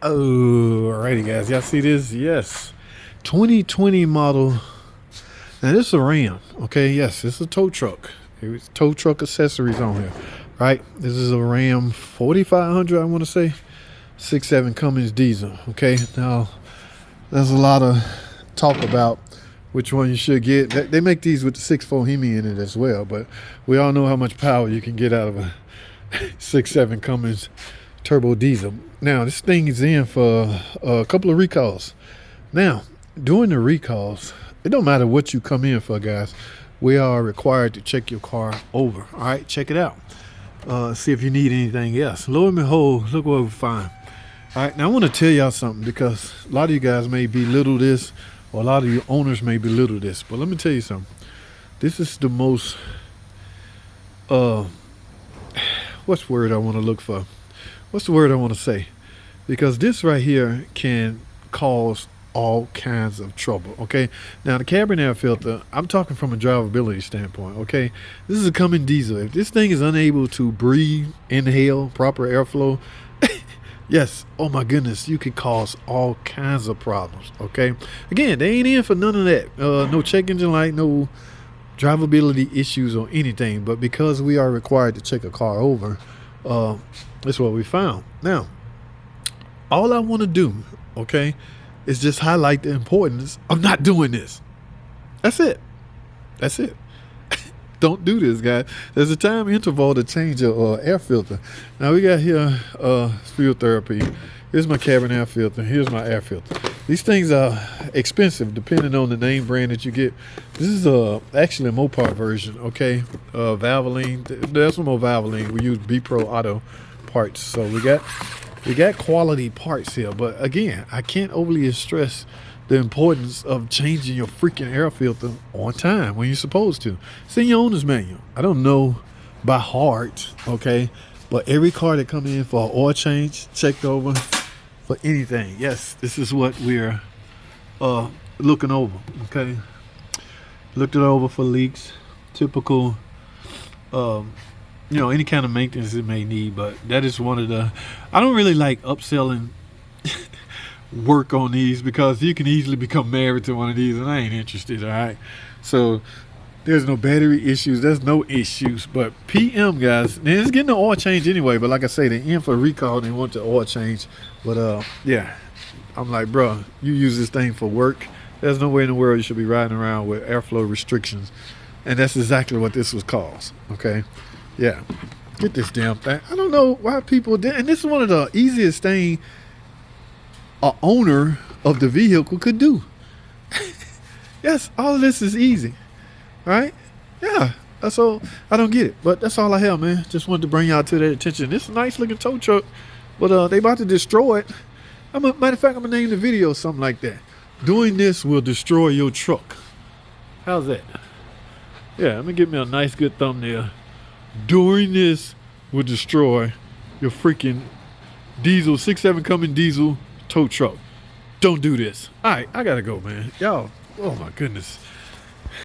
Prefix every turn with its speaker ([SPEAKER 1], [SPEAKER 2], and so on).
[SPEAKER 1] Alrighty, guys. Y'all see this? Yes. 2020 model. Now, this is a Ram. Okay, yes, it's a tow truck. There's tow truck accessories on here, right? This is a Ram 4500, I want to say. 6.7 Cummins diesel. Okay, now, there's a lot of talk about which one you should get. They make these with the 6.4 Hemi in it as well, but we all know how much power you can get out of a 6.7 Cummins turbo diesel. Now, this thing is in for a couple of recalls. Now, during the recalls, it don't matter what you come in for, guys. We are required to check your car over. All right, check it out. See if you need anything else. Lo and behold, look what we find. All right, now I want to tell y'all something, because a lot of you guys may belittle this, or a lot of your owners may belittle this. But let me tell you something. This is the most, what's the word I want to look for? What's the word I want to say? Because this right here can cause all kinds of trouble. Okay, now the cabin air filter, I'm talking from a drivability standpoint. Okay, this is a Cummins diesel. If this thing is unable to breathe, inhale, proper airflow, yes, oh my goodness, you could cause all kinds of problems. Okay, again, they ain't in for none of that. No check engine light, no drivability issues or anything. But because we are required to check a car over, that's what we found. Now, all I want to do, okay, is just highlight the importance of not doing this. That's it. That's it. Don't do this, guys. There's a time interval to change your air filter. Now, we got here fuel therapy. Here's my cabin air filter. Here's my air filter. These things are expensive depending on the name brand that you get. This is actually a Mopar version, okay? Valvoline. There's some more Valvoline. We use B Pro Auto parts. So we got quality parts here. But again, I can't overly stress the importance of changing your freaking air filter on time when you're supposed to. It's in your owner's manual. I don't know by heart, okay? But every car that comes in for an oil change, checked over for anything. Yes, this is what we're looking over, okay? Looked it over for leaks, typical, any kind of maintenance it may need. But that is one of the, I don't really like upselling work on these, because you can easily become married to one of these, and I ain't interested. All right, so there's no battery issues, there's no issues. But PM, guys, and it's getting the oil change anyway, but like I say, they're in for recall, they want the oil change. But yeah, I'm like, bro, you use this thing for work, there's no way in the world you should be riding around with airflow restrictions. And that's exactly what this was caused. Okay, yeah, get this damn thing. I don't know why people did, and this is one of the easiest things a owner of the vehicle could do. Yes, all of this is easy, right? Yeah, that's all. I don't get it, but that's all I have, man. Just wanted to bring y'all to that attention. This is a nice looking tow truck, but they about to destroy it. Matter of fact, I'm gonna name the video something like that. Doing this will destroy your truck. How's that? Yeah, let me get me a nice good thumbnail. Doing this will destroy your freaking diesel 6.7 Cummins diesel tow truck. Don't do this. All right, I gotta go, man. Y'all, oh my goodness.